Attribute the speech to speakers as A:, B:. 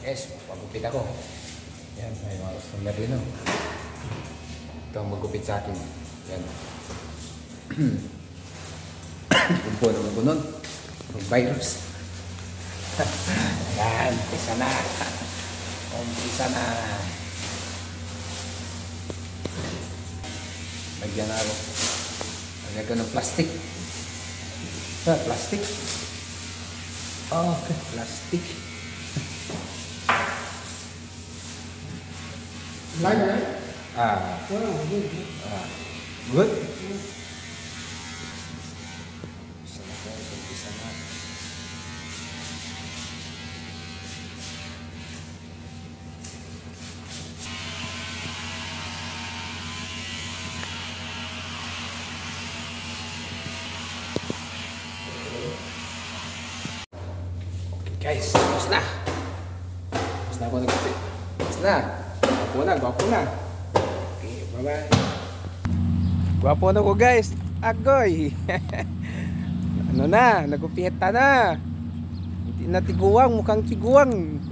A: Yes, magupit ako. Yan, may mga customer din, no? Ito ang magupit sa akin. Yan. Kumpo naman ko nun. Virus. Yan, umpisa na. Umpisa na. Lagyan na ako. Lagyan ko ng plastic. Plastic. Okay, plastic.
B: Like that?
A: Good.
B: Good.
A: Good? Isa na guys, isa na. Okay guys, tapos na. Tapos na ako nag-upit. Tapos na. Gwapo na. Okay, bye-bye. Gwapo na ko guys. Agoy. Ano na, nagupita na. Hindi na tiguang, mukhang tiguang.